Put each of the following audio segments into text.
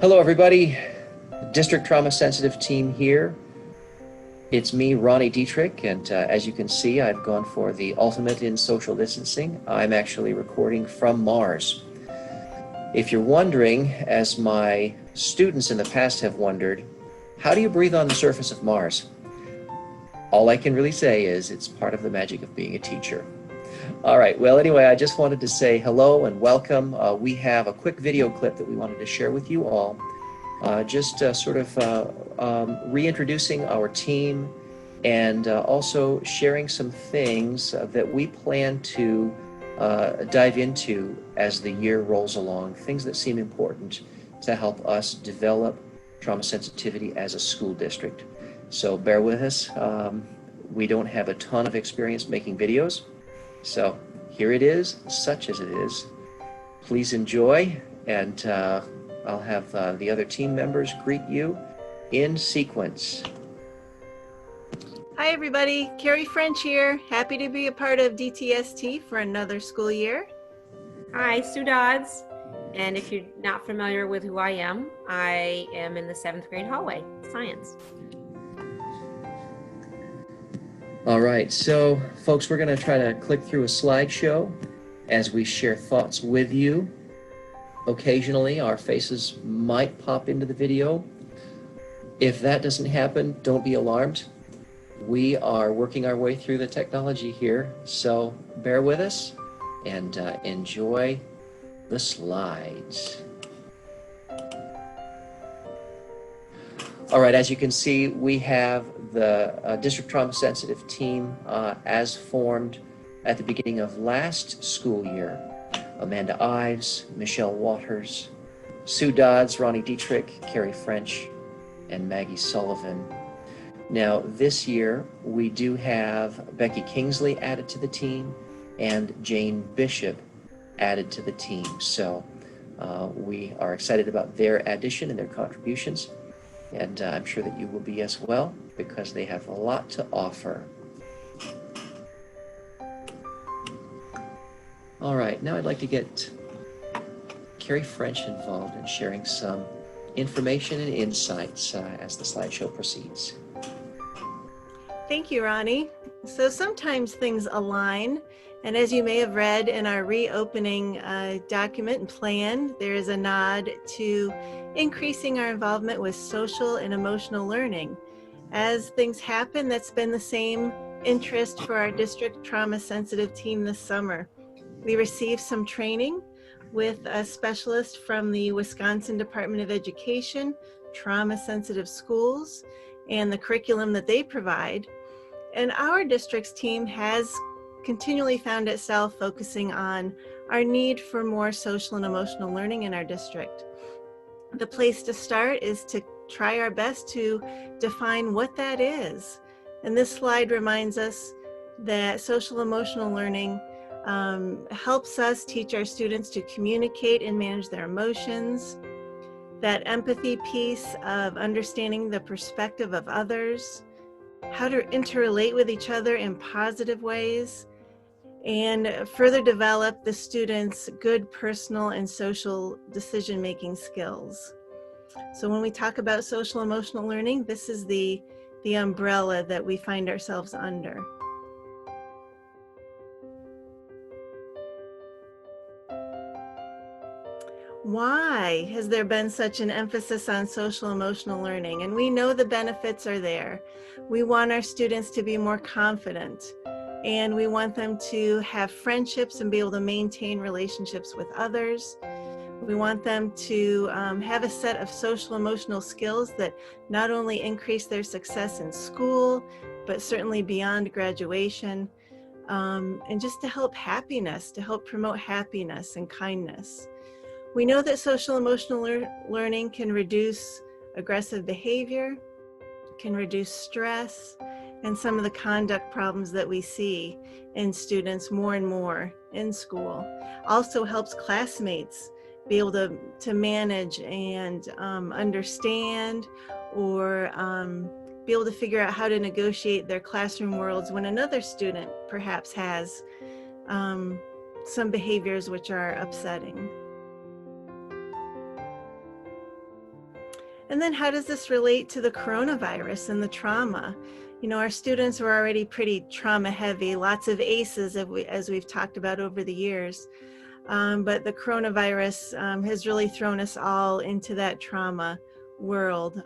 Hello, everybody. District Trauma Sensitive team here. It's me, Ronnie Dietrich, and as you can see, I've gone for the ultimate in social distancing. I'm actually recording from Mars. If you're wondering, as my students in the past have wondered, how do you breathe on the surface of Mars? All I can really say is it's part of the magic of being a teacher. All right, well, anyway, I just wanted to say hello and welcome. We have a quick video clip that we wanted to share with you all. Reintroducing our team and also sharing some things that we plan to dive into as the year rolls along, things that seem important to help us develop trauma sensitivity as a school district. So bear with us. We don't have a ton of experience making videos. So here it is, such as it is. Please enjoy, and I'll have the other team members greet you in sequence. Hi everybody, Carrie French here. Happy to be a part of DTST for another school year. Hi, Sue Dodds. And if you're not familiar with who I am in the 7th grade hallway, science. All right, so folks, we're gonna try to click through a slideshow as we share thoughts with you. Occasionally, our faces might pop into the video. If that doesn't happen, don't be alarmed. We are working our way through the technology here, so bear with us and enjoy the slides. All right, as you can see, we have the District Trauma Sensitive team as formed at the beginning of last school year. Amanda Ives, Michelle Waters, Sue Dodds, Ronnie Dietrich, Carrie French, and Maggie Sullivan. Now, this year, we do have Becky Kingsley added to the team and Jane Bishop added to the team. So we are excited about their addition and their contributions. And I'm sure that you will be as well, because they have a lot to offer. All right, now I'd like to get Carrie French involved in sharing some information and insights as the slideshow proceeds. Thank you, Ronnie. So sometimes things align, and as you may have read in our reopening document and plan, there is a nod to increasing our involvement with social and emotional learning. As things happen, that's been the same interest for our district trauma sensitive team this summer. We received some training with a specialist from the Wisconsin Department of Education, Trauma Sensitive Schools, and the curriculum that they provide. And our district's team has continually found itself focusing on our need for more social and emotional learning in our district. The place to start is to try our best to define what that is. And this slide reminds us that social emotional learning helps us teach our students to communicate and manage their emotions. That empathy piece of understanding the perspective of others, how to interrelate with each other in positive ways, and further develop the students' good personal and social decision-making skills. So when we talk about social emotional learning, this is the umbrella that we find ourselves under. Why has there been such an emphasis on social emotional learning? And we know the benefits are there. We want our students to be more confident, and we want them to have friendships and be able to maintain relationships with others. We want them to have a set of social emotional skills that not only increase their success in school, but certainly beyond graduation, and just to help happiness, to help promote happiness and kindness. We know that social emotional learning can reduce aggressive behavior, can reduce stress, and some of the conduct problems that we see in students more and more in school. Also helps classmates be able to manage and understand, or be able to figure out how to negotiate their classroom worlds when another student perhaps has some behaviors which are upsetting. And then how does this relate to the coronavirus and the trauma? You know, our students were already pretty trauma heavy, lots of ACEs as we've talked about over the years. But the coronavirus has really thrown us all into that trauma world.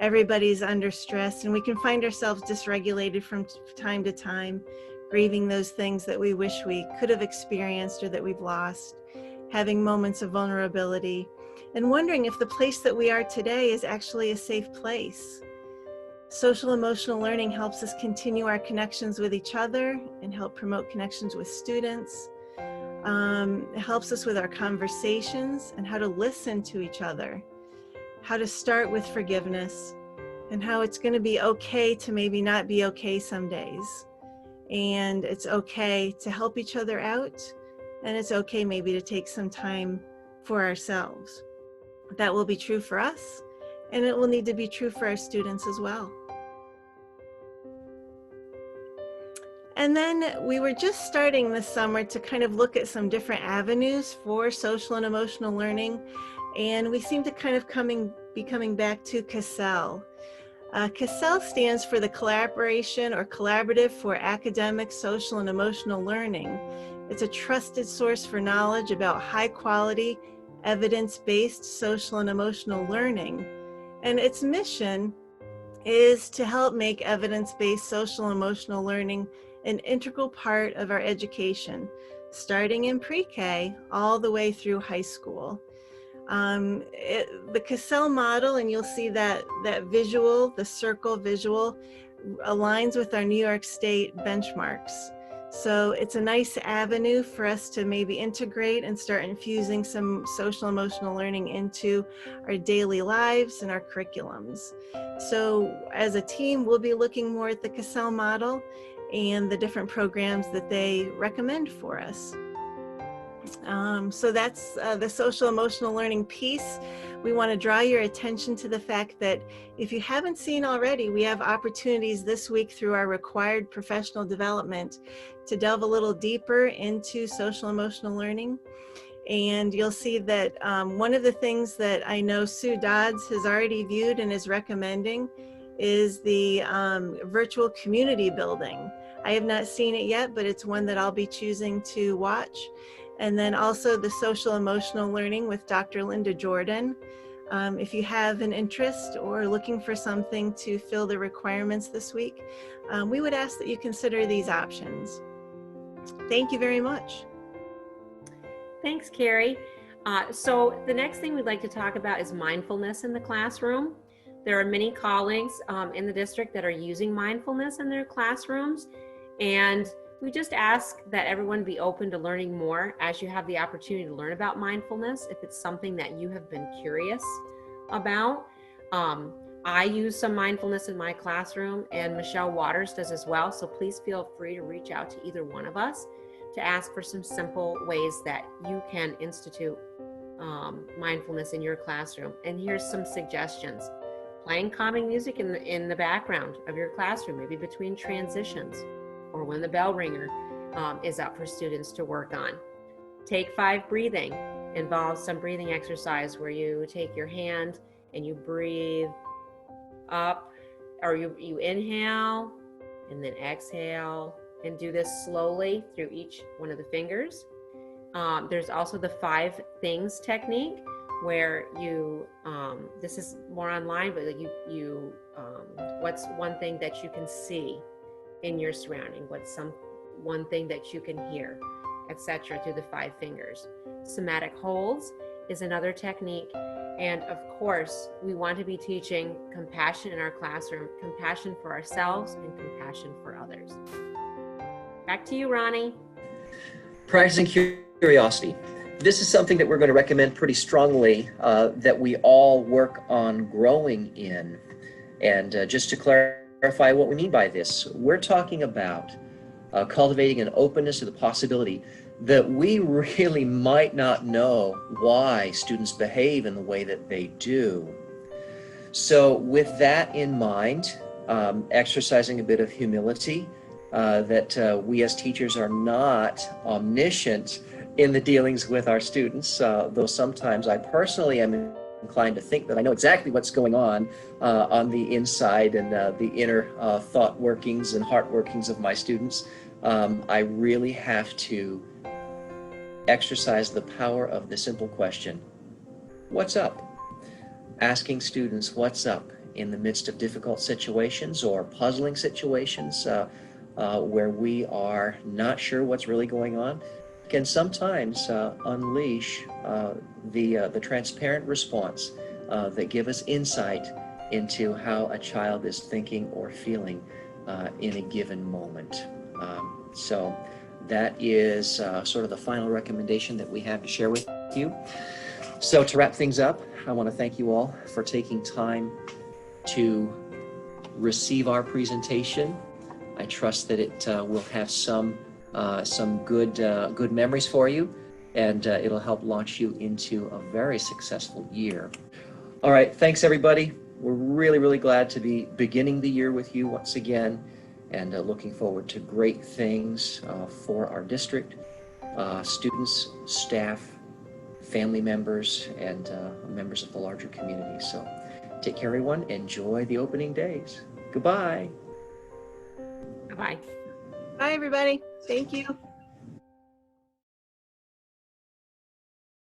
Everybody's under stress, and we can find ourselves dysregulated from time to time, grieving those things that we wish we could have experienced or that we've lost, having moments of vulnerability, and wondering if the place that we are today is actually a safe place. Social emotional learning helps us continue our connections with each other and help promote connections with students. It helps us with our conversations and how to listen to each other, how to start with forgiveness, and how it's going to be okay to maybe not be okay some days. And it's okay to help each other out, and it's okay maybe to take some time for ourselves. That will be true for us, and it will need to be true for our students as well. And then we were just starting this summer to kind of look at some different avenues for social and emotional learning, and we seem to kind of be coming back to CASEL. CASEL stands for the Collaboration or Collaborative for Academic, Social, and Emotional Learning. It's a trusted source for knowledge about high-quality, evidence-based social and emotional learning. And its mission is to help make evidence-based social and emotional learning an integral part of our education, starting in pre-K all the way through high school. The CASEL model, and you'll see that visual, the circle visual, aligns with our New York State benchmarks. So it's a nice avenue for us to maybe integrate and start infusing some social emotional learning into our daily lives and our curriculums. So as a team, we'll be looking more at the CASEL model and the different programs that they recommend for us. So that's the social emotional learning piece. We want to draw your attention to the fact that if you haven't seen already, we have opportunities this week through our required professional development to delve a little deeper into social emotional learning. And you'll see that one of the things that I know Sue Dodds has already viewed and is recommending is the virtual community building. I have not seen it yet, but it's one that I'll be choosing to watch. And then also the social emotional learning with Dr. Linda Jordan. If you have an interest or looking for something to fill the requirements this week, we would ask that you consider these options. Thank you very much. Thanks, Carrie. So the next thing we'd like to talk about is mindfulness in the classroom. There are many colleagues in the district that are using mindfulness in their classrooms, and we just ask that everyone be open to learning more as you have the opportunity to learn about mindfulness, if it's something that you have been curious about. I use some mindfulness in my classroom, and Michelle Waters does as well, so please feel free to reach out to either one of us to ask for some simple ways that you can institute mindfulness in your classroom. And here's some suggestions. Playing calming music in the background of your classroom, maybe between transitions, or when the bell ringer is up for students to work on. Take 5 breathing. Involves some breathing exercise where you take your hand and you breathe up, or you inhale and then exhale, and do this slowly through each one of the fingers. There's also the 5 things technique, where you, this is more online, but what's one thing that you can see in your surrounding? What's one thing that you can hear, etc., through the 5 fingers. Somatic holds is another technique. And of course, we want to be teaching compassion in our classroom, compassion for ourselves and compassion for others. Back to you, Ronnie. Practicing curiosity. This is something that we're going to recommend pretty strongly that we all work on growing in. And just to clarify what we mean by this, we're talking about cultivating an openness to the possibility that we really might not know why students behave in the way that they do. So with that in mind, exercising a bit of humility, that we as teachers are not omniscient in the dealings with our students, though sometimes I personally am inclined to think that I know exactly what's going on the inside and the inner thought workings and heart workings of my students. I really have to exercise the power of the simple question, what's up? Asking students what's up in the midst of difficult situations or puzzling situations where we are not sure what's really going on can sometimes unleash the transparent response that give us insight into how a child is thinking or feeling in a given moment. So that is sort of the final recommendation that we have to share with you. So to wrap things up, I want to thank you all for taking time to receive our presentation. I trust that it will have some good memories for you, and it'll help launch you into a very successful year. All right, thanks everybody. We're really glad to be beginning the year with you once again, and looking forward to great things for our district, students, staff, family members, and members of the larger community. So take care, everyone. Enjoy the opening days. Goodbye. Bye-bye. Bye, everybody. Thank you.